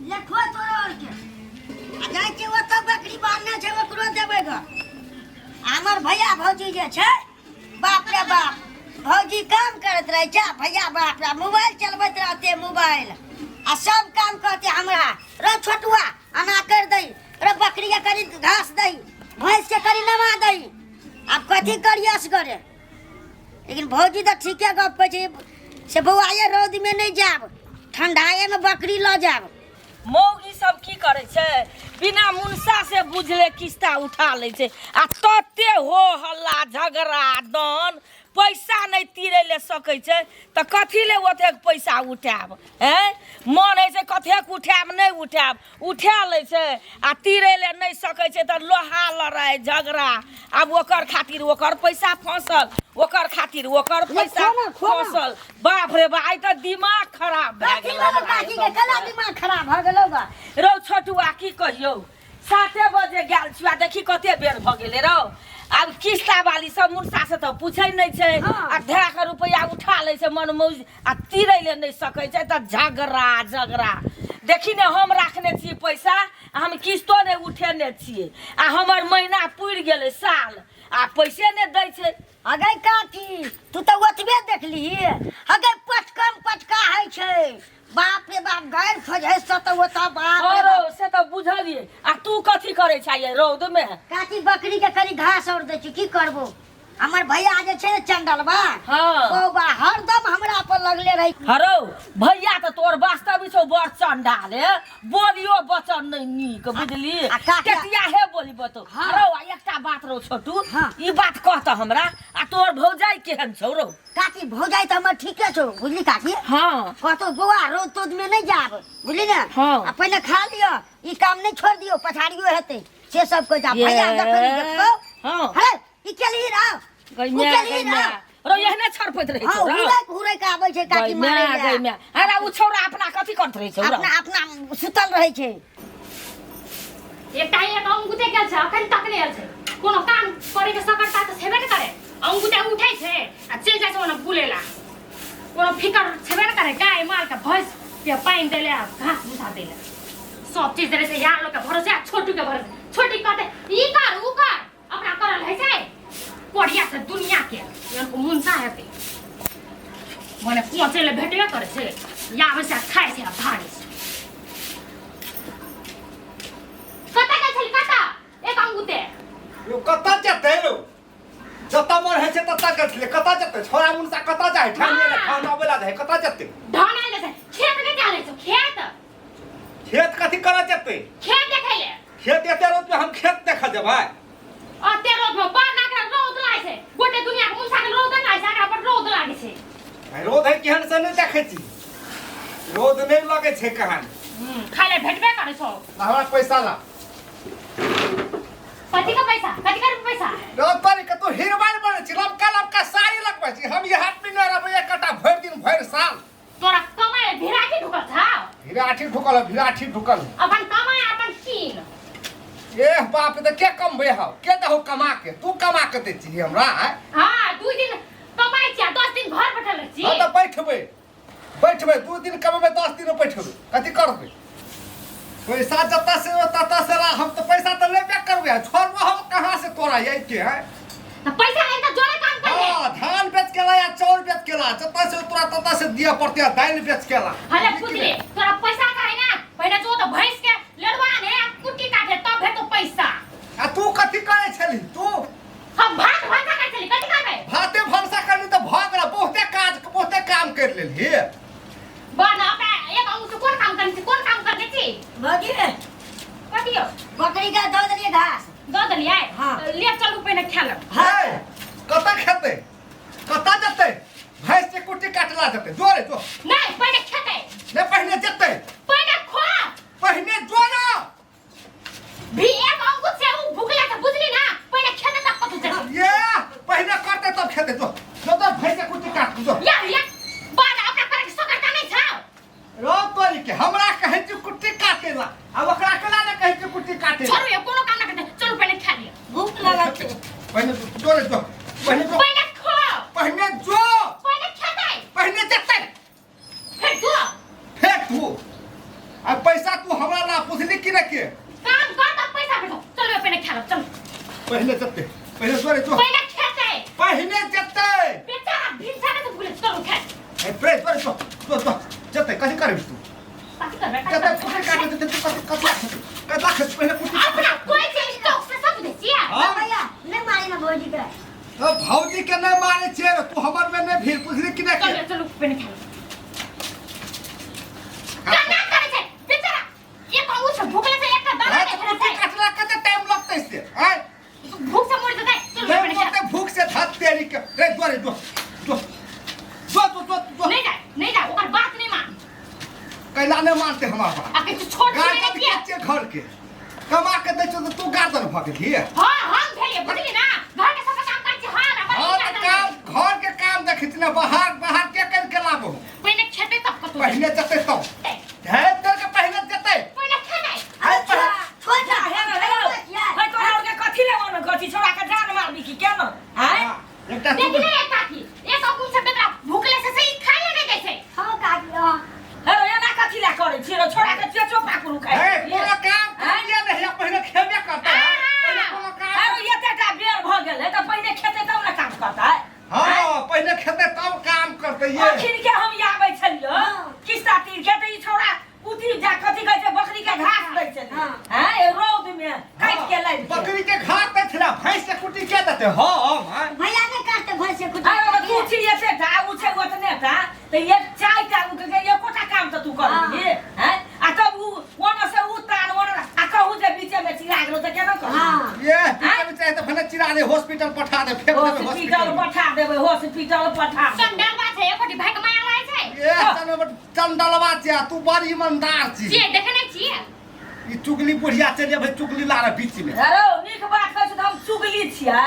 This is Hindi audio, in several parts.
लेखो तोड़ के जाय के वो तो बकरी बांधना छै ओकरो देबै ग हमर भैया भौजी जे छै बाप रे बाप भौजी काम करत रहे छै भैया बाप रे मोबाइल चलबैत रहते मोबाइल आ सब काम करते हमरा रे छोटुआ अना कर दई रे बकरी के करी घास दई भैंस के करी नमा दई अब कथी करिए असगरे लेकिन भौजी तो ठीके गप कहै छै से बौआ ये रौद में नहीं जाब ठंडाए में बकरी ल जाब मौगी सब की करे छै बिना मुनसा से बुझले किस्ता उठा ले छै आ तते हो हल्ला झगड़ा दन पैसा नहीं तीरे ले सकै छै त कथी ले ओते पैसा उठाब हैं मन है से कथेक उठाब नहीं उठाब उठा ले छै आ तीरे ले नहीं सकै छै त लोहा लड़ाई झगड़ा अब ओकर खातिर ओकर पैसा फंसल ओकर खातिर ओकर पैसा फंसल बाप रे बा आई त दिमाग खराब भ गेल काकी के कला दिमाग खराब भ गेलौ बा रौ छोटुआ की कहियो 7 बजे गेल छिया देखी कते बेर भ गेले रौ अब किस्ता वाली सब मुर्सा से तो पूछे नहीं छै आ ढेरा के रुपया उठा ले छै मन मौज आ तीरे ले नहीं सकै छै त झगड़ा देखी ने हम राखने छी पैसा हम किस्तो ने उठेने छी आ हमर महीना पुर गेले साल आ पैसे ने दै छै अगे काकी तू तो ओतबे देखली अगे पटकम पटका है छै बाप रे बाप गैर खोजे से तो ओता बाप अरे से तो बुझलिए आ तू कथी करे छै ये रौद में काकी बकरी के करी घास और दे छी की करबो हमर भैया जे छै चंडल बा हां ओ बा हरदम हमरा पर लगले रही हरो भैया त तोर वास्तविक छौ बड़ चंडाल है बोलियो बचन नहीं नीक बुझली केतिया हे बोली बतो हरो एकटा बात रो छोटू ई बात कहत हमरा आ तोर भौजाई केहन छौ रो काकी भौजाई त हमर ठीके छौ बुझली काकी हां कहतो बौआ रोज तोद में नहीं जाब बुझली ना आ पहले खा लियो ई काम नहीं छोड़ दियो पछाड़ियो हेते से सब को जा भैया देखो हां अरे ई चली रहा गइया रो एहने छरपत रही छौ रो घुरै के आबै छै काकी मारे गइया अरे उ छौरा अपना कथी करत रही छौ अपना सुतल रहै छै एकटा एक अंगुते गेल छै अखन तक नहि आयल छै कोनो काम करे के सकरता त छेबे न करे अंगुते उठै छै आ चल जाय छै ओना बुलेला कोनो फिकर छेबे न करे गाय माल के भैंस के पानी देले घास भूसा देले सब चीज देले से यार लोग के भरोसे छोटू के भरोसे छोटी कहते ई कर उ कर अपना करल है छै कोड़िया से दुनिया के इनको मुंसा हेते मने पहुंचे ले भेटबे करे छै या वैसे खाए छै भारी कता के छली कता एक अंगुते यो कता जते रो जता मन है छै तता के छले कता जते छोरा मुंसा कता जाय ठाने ले खाना बेला दे कता जते ढाना ले छै खेत के जाले छै खेत कथी करा जते खेत देखे ले खेत एते रोज में हम खेत देखा जेबै आ ते रोज में बार ना के रोद लागे छै गोटे दुनिया के मुंसा के रोद लागे छै एकरा पर रोद लागे छै रोद है केहन से नहीं देखे छी रोद नहीं लगे छै कहां खाले भेटबे करे छौ हमरा पैसा ला कथी का पैसा रोद पर के तू हिरवान बने छी लबका साड़ी लगबै छी हम ये हाथ में न रहबै एक कटा भर दिन भर साल तोरा कमाए भिराठी ढुकल था भिराठी ढुकल अपन कमाए अपन कीन ए बाप रे के कमबे हो के दहो कमा के तू कमा के दे छी हमरा हां 2 दिन कमाई छी 10 दिन घर बैठल छी हां त बैठबे 2 दिन कमेबे 10 दिन बैठबे कथि करबे पैसा जत्ता से तत्ता से हम तो पैसा तो लेबे करबे छोड़बो हम कहां से तोरा ये के है त पैसा नहीं त जोरे काम कर ले हां धान बेच के ला या चाउर बेच के ला जत्ता से तोरा तत्ता से दिया पड़ते दाल बेच के ला हले पुतले तोरा पैसा का है ना पहले जो तो भैंस के लड़वा ने कुट्टी काटे तब भेटो पैसा आ तू कथि करे छली तू हम भात भाता कर छली कथि करबे भाते भरसा करनी तो भाग ला बहुते काम कर लेली बना पे एक अंग से कौन काम करनी थी भगी कथि हो बकरी का दो दलिए घास दो दलिए हां ले चलू पहले खेल है कता खेते कता जते भैंस के कुट्टी काटला जते जोरे जो नहीं पहले खेते ने पहले जते पहले खो पहले जो ना भी एक अंग से वो भूखला था बुझली ना पहले खेते तब पता चले ये पहले करते तब खेते जो तो भैंस के कुट्टी काट जो या बाद अपना करे सकरता नहीं छाओ रो तोरी के हमरा कहे जे कुट्टी काटेला अब ओकरा केला ने कहे जे कुट्टी काटेला छोड़ो ये कोनो काम ना करते चलो पहले खा लिया भूख लगा छै पहले जोरे जो पहले जो पहले खो पहले जो पहले खेते पहले जते फिर जो फेंक तू तू हमरा ला पुछली कि नहीं के काम कर तब पैसा भेटो चलो पहले खेल चल पहले जते पहले तोरे तो पहले खेते पहले जते बेचारा भिक्षा से बोले चलो खेल ए पे तोरे तो जते कथि करबी तू बाकी कर बेटा जते कुटी काट दे तू कथि लाख पहले कुटी अपना कोई चीज तो से सब देसिया ए भैया नहीं मारी ना भौजी के तो भौजी के नहीं मारे छे तू हमर में नहीं भीड़ पुछली कि नहीं चलो चलो पहले खेल करना करे छे बेचारा ये कहू छे भूखले से एक दाना नहीं खेले कुटी काटला कते टाइम लगते से आय भूख से मर जाता है चलो पहले खेल नहीं भूख से धत तेरी के रे द्वारे दो नहीं जा ओकर बात नहीं मान कैला नहीं मानते हमारा बात आके तू छोड़ दे गार्डन दिया के घर के कमा के दे तो तू गार्डन भाग गई है हां हम भेलिए बुझली ना घर के सब काम कर छी हां ना और काम घर के काम देखत ना बाहर के कर के लाबो पहले खेते तब कतो पहले जते तो है तर के पहले जते पहले खेले अच्छा छोड़ जा हेलो है तो और के कथि ले मन कथि छोड़ा के जान मार दी कि केन हैं एकटा देखी नहीं काकी एक अकुल से बेटा भूखले से सही खाए नहीं जैसे हां काकी हां हेलो ये ना कथि ला करे छिरो छोड़ा के चेचो पाकुरु खाए ए कोनो काम किया नहीं पहले खेबे करता है पहले कोनो काम अरे ये तेटा बेर भ गेल है तो पहले खेते तब ना काम करता है हां पहले खेते तब काम करते ये अखिन के हम आबै छलियो किस्ता तीर के त ई छोड़ा उठी जा कथि कहै छै बकरी के घास दै छै हैं ए रौद में काट के लै बकरी के घास पे थला भैंस के कुटी के देते हम भैया ने काटते भैंस से कुछ अरे तू छी ये तेटा उ छै ओतने ता त ये चाय का उ के ये कोटा काम त तू करबी हैं आ तब उ ओना से उतार ओना आ कहू जे बीचे में चिरा गेलो त केना कर हां ये बीच चाहे तो भने चिरा दे हॉस्पिटल पठा दे फेंक दे हॉस्पिटल पठा देबै हॉस्पिटल पठा संडाल बात है एकोटी भाई के माया लाए छै ये चंदलवा छिया तू बड़ी ईमानदार छी जी देखे नहीं छिए ई चुगली बुढ़िया चले भाई चुगली लारे बीच में अरे नीक बात कहै छै त हम चुगली छियै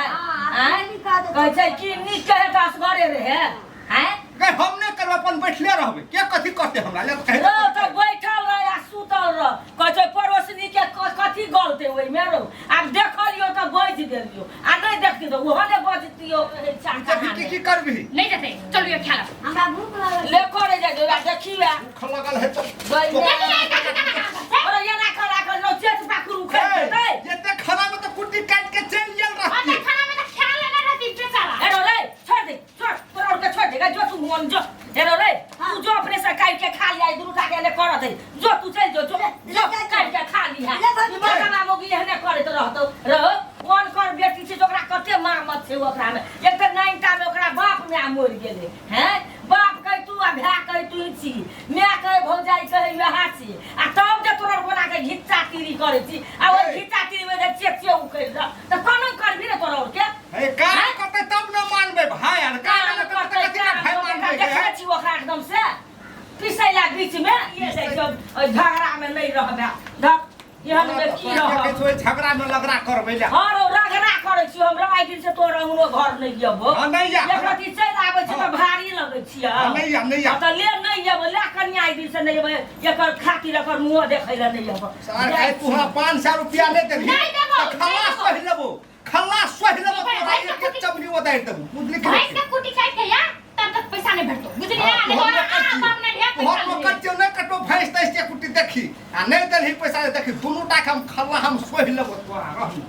हां निका दे कहै छै कि नीक कहे त असगरे रहे हैं गए हम ने करब अपन बैठले रहबे के कथि करते हमरा ले कहे रो त बैठल रह या सुतल रह कहै छै पड़ोसनी के कथि गलते ओइ में रो आब देखलियो त बज देलियो आ नहीं देखती त ओहो ने बजतियो चाचा की करबी नहीं जाते चलो ये खेल हमरा भूख लागल ले करे जा जो देखिया भूख लगल है तो अरे ये ना करा कर नो चेत पाकुरु खाइ देतै ये खाना में तो कुटी काट के चल गेल रहती और खाना में तो खेल लेना रहती बेचारा हेरो रे छोड़ दे छोड़ तोरा के छोड़ देगा जो तू मन जो हेरो रे तू जो अपने से काट के खा लिया दुरुटा के ले कर दे जो तू चल जो काट के खा लिया मगना मोगी एहने करे तो रहतो रह वन कर बेटी छै ओकरा कते मामत छै ओकरा में एक त नाइटा में ओकरा बाप में मर गेले हैं बाप कह तू आ भा कह तू छी मैं कह भौजाई कह वहा छी आ तब जे तोरा बना के घिच्चा तीरी करे छी आ ओ घिच्चा तीरी में जे चेचे उ कर त कोनो करबी रे तोरा और के ए काम करते तब न मानबे भाई यार काम न करते कथि ना भाई मानबे देखै छी ओकरा एकदम से पिसैला बीच में ये से झगड़ा में नहीं रहबे धक यहन में की रह के झगड़ा में लगरा करबे ले हां रो रगड़ा करे छी हमरा आइ दिन से तोरा हमरो घर नहीं जेबो हां नहीं जा एक रति चल आबै छै त भारी लगै छियै नहीं जा त ले नहीं जेबो ले कन्या आइ दिन से नहीं जेबो एकर खातिर एकर मुंह देखै ले नहीं जेबो सर भाई तू 500 रुपया ले देबी नहीं देबो खलास सही लेबो खलास सही लेबो तोरा एक चमड़ी उतार देबो बुझली कि भैंस का कुटी काट के या तब तक पैसा नहीं भेटतो बुझली ना देखो बाप ने ढेर पैसा हम कच्चे न कटो भैंस तैस के कुटी देखी आ नहीं देलही पैसा देखी दुनू टा हम खल्ला हम सोहि लेबो तोरा रहू